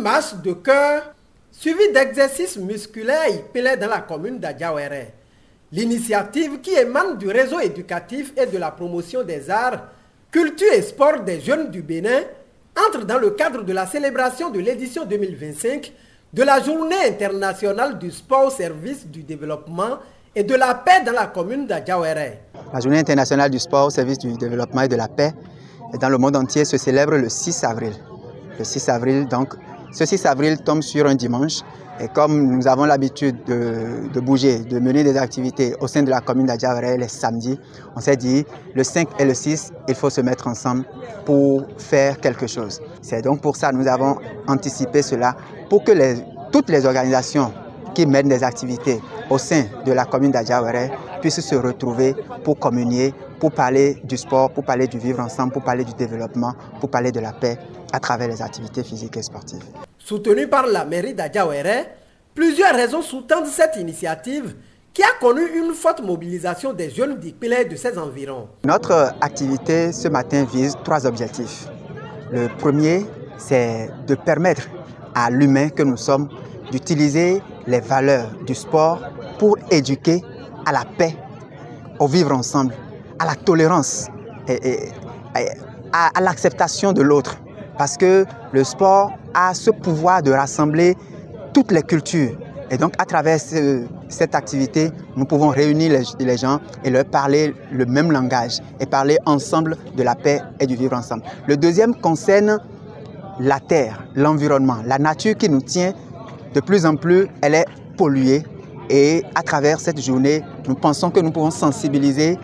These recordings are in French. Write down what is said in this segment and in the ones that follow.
marche de cœur suivie d'exercices musculaires et pelés dans la commune d'Adjawéré. L'initiative qui émane du réseau éducatif et de la promotion des arts, culture et sport des jeunes du Bénin entre dans le cadre de la célébration de l'édition 2025 de la Journée internationale du sport au service du développement et de la paix dans la commune d'Adjawéré. La Journée internationale du sport au service du développement et de la paix dans le monde entier se célèbre le 6 avril. Le 6 avril, donc, ce 6 avril tombe sur un dimanche. Et comme nous avons l'habitude de bouger, de mener des activités au sein de la commune d'Adjawéré les samedis, on s'est dit le 5 et le 6, il faut se mettre ensemble pour faire quelque chose. C'est donc pour ça que nous avons anticipé cela, pour que toutes les organisations qui mènent des activités au sein de la commune d'Adjawéré puissent se retrouver pour communier, pour parler du sport, pour parler du vivre ensemble, pour parler du développement, pour parler de la paix à travers les activités physiques et sportives. Soutenu par la mairie d'Adjawéré, plusieurs raisons sous-tendent cette initiative qui a connu une forte mobilisation des jeunes d'Ipilé et de ses environs. Notre activité ce matin vise 3 objectifs. Le premier, c'est de permettre à l'humain que nous sommes d'utiliser les valeurs du sport pour éduquer à la paix, au vivre ensemble, à la tolérance et à l'acceptation de l'autre. Parce que le sport a ce pouvoir de rassembler toutes les cultures. Et donc, à travers cette activité, nous pouvons réunir les gens et leur parler le même langage et parler ensemble de la paix et du vivre ensemble. Le deuxième concerne la terre, l'environnement, la nature qui nous tient. De plus en plus, elle est polluée. Et à travers cette journée, nous pensons que nous pouvons sensibiliser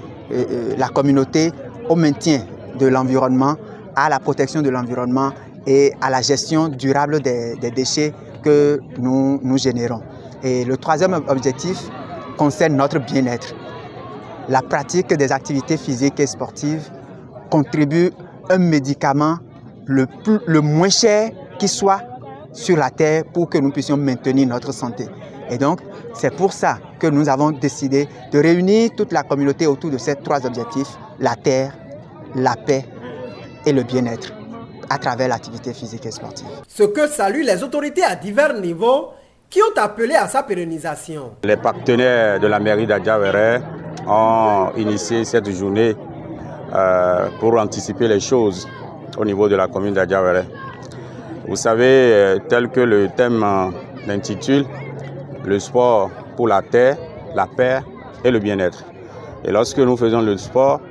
la communauté au maintien de l'environnement, à la protection de l'environnement et à la gestion durable des déchets que nous générons. Et le troisième objectif concerne notre bien-être. La pratique des activités physiques et sportives contribue un médicament le moins cher qui soit sur la terre pour que nous puissions maintenir notre santé. Et donc, c'est pour ça que nous avons décidé de réunir toute la communauté autour de ces 3 objectifs, la terre, la paix et le bien-être à travers l'activité physique et sportive. Ce que saluent les autorités à divers niveaux qui ont appelé à sa pérennisation. Les partenaires de la mairie d'Adjawéré ont initié cette journée pour anticiper les choses au niveau de la commune d'Adjawéré. Vous savez, tel que le thème l'intitule, le sport pour la terre, la paix et le bien-être. Et lorsque nous faisons le sport,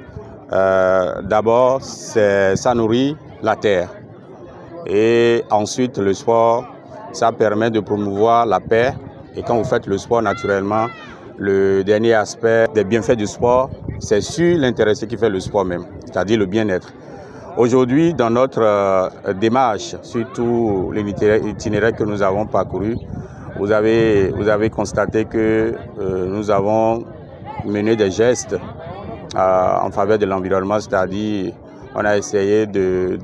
d'abord, ça nourrit la terre. Et ensuite, le sport, ça permet de promouvoir la paix. Et quand vous faites le sport, naturellement, le dernier aspect des bienfaits du sport, c'est sur l'intéressé qui fait le sport même, c'est-à-dire le bien-être. Aujourd'hui, dans notre démarche, surtout l'itinéraire que nous avons parcouru, vous avez constaté que nous avons mené des gestes en faveur de l'environnement, c'est-à-dire on a essayé de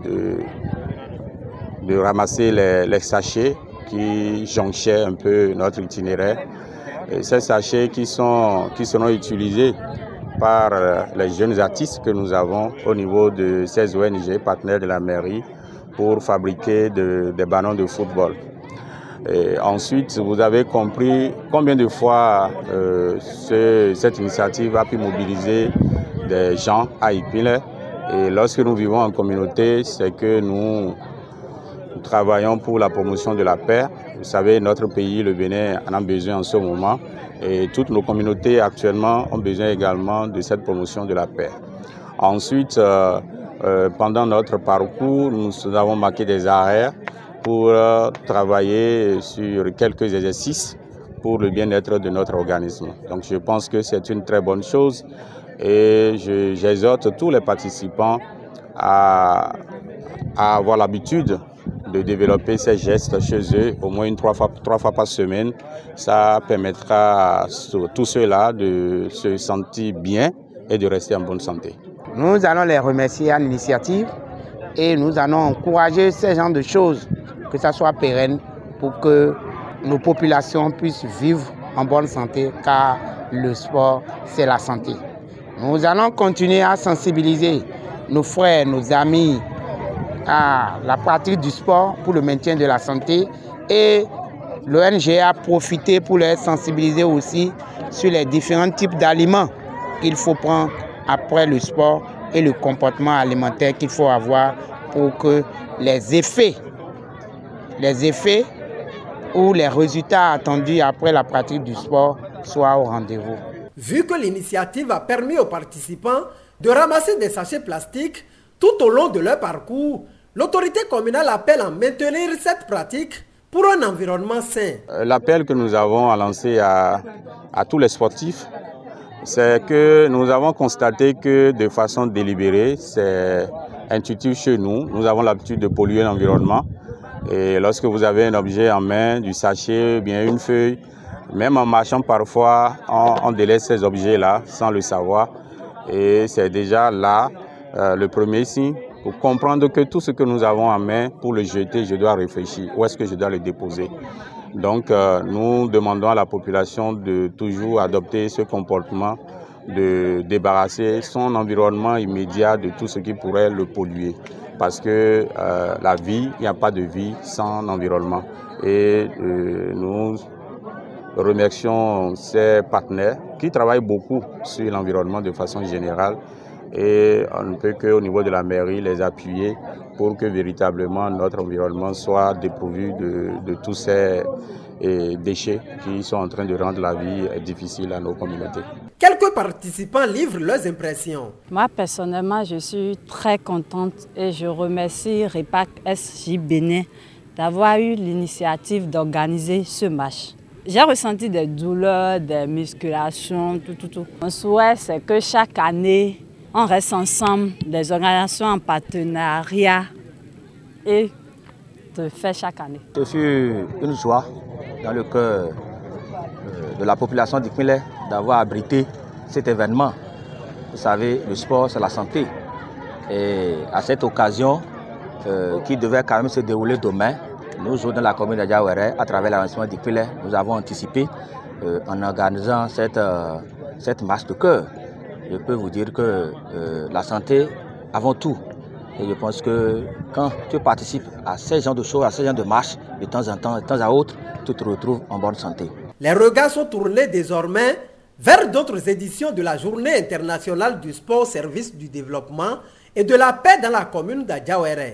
ramasser les sachets qui jonchaient un peu notre itinéraire. Et ces sachets qui seront utilisés par les jeunes artistes que nous avons au niveau de ces ONG partenaires de la mairie pour fabriquer des ballons de football. Et ensuite, vous avez compris combien de fois cette initiative a pu mobiliser des gens à Ipilé. Et lorsque nous vivons en communauté, c'est que nous travaillons pour la promotion de la paix. Vous savez, notre pays, le Bénin, en a besoin en ce moment. Et toutes nos communautés actuellement ont besoin également de cette promotion de la paix. Ensuite, pendant notre parcours, nous avons marqué des arrêts pour travailler sur quelques exercices pour le bien-être de notre organisme. Donc je pense que c'est une très bonne chose et j'exhorte tous les participants à avoir l'habitude de développer ces gestes chez eux, au moins 3 fois par semaine. Ça permettra à tous ceux-là de se sentir bien et de rester en bonne santé. Nous allons les remercier à l'initiative et nous allons encourager ces genres de choses, que ça soit pérenne pour que nos populations puissent vivre en bonne santé, car le sport, c'est la santé. Nous allons continuer à sensibiliser nos frères, nos amis à la pratique du sport pour le maintien de la santé et l'ONG a profité pour les sensibiliser aussi sur les différents types d'aliments qu'il faut prendre après le sport et le comportement alimentaire qu'il faut avoir pour que les effets ou les résultats attendus après la pratique du sport soient au rendez-vous. Vu que l'initiative a permis aux participants de ramasser des sachets plastiques tout au long de leur parcours, l'autorité communale appelle à maintenir cette pratique pour un environnement sain. L'appel que nous avons à lancer à tous les sportifs, c'est que nous avons constaté que de façon délibérée, c'est intuitif chez nous. Nous avons l'habitude de polluer l'environnement. Et lorsque vous avez un objet en main, du sachet, bien une feuille, même en marchant parfois, on délaisse ces objets-là sans le savoir. Et c'est déjà là le premier signe pour comprendre que tout ce que nous avons en main, pour le jeter, je dois réfléchir. Où est-ce que je dois le déposer? Donc nous demandons à la population de toujours adopter ce comportement, de débarrasser son environnement immédiat de tout ce qui pourrait le polluer. Parce que la vie, il n'y a pas de vie sans environnement. Et nous remercions ces partenaires qui travaillent beaucoup sur l'environnement de façon générale. Et on ne peut qu'au niveau de la mairie les appuyer pour que véritablement notre environnement soit dépourvu de tous ces déchets qui sont en train de rendre la vie difficile à nos communautés. Quelques participants livrent leurs impressions. Moi, personnellement, je suis très contente et je remercie Repac SJ Bénin d'avoir eu l'initiative d'organiser ce match. J'ai ressenti des douleurs, des musculations, tout. Mon souhait, c'est que chaque année, on reste ensemble, des organisations en partenariat et de faire chaque année. Ce fut une joie dans le cœur de la population d'Ikmilé d'avoir abrité cet événement. Vous savez, le sport, c'est la santé. Et à cette occasion, qui devait quand même se dérouler demain, nous, dans la commune de Diawéré, à travers l'arrondissement d'Ikmilé, nous avons anticipé en organisant cette marche de cœur. Je peux vous dire que la santé avant tout. Et je pense que quand tu participes à ces genres de choses, à ces genres de marches, de temps en temps, de temps à autre, tu te retrouves en bonne santé. Les regards sont tournés désormais vers d'autres éditions de la Journée internationale du sport au service du développement et de la paix dans la commune d'Adiawéré.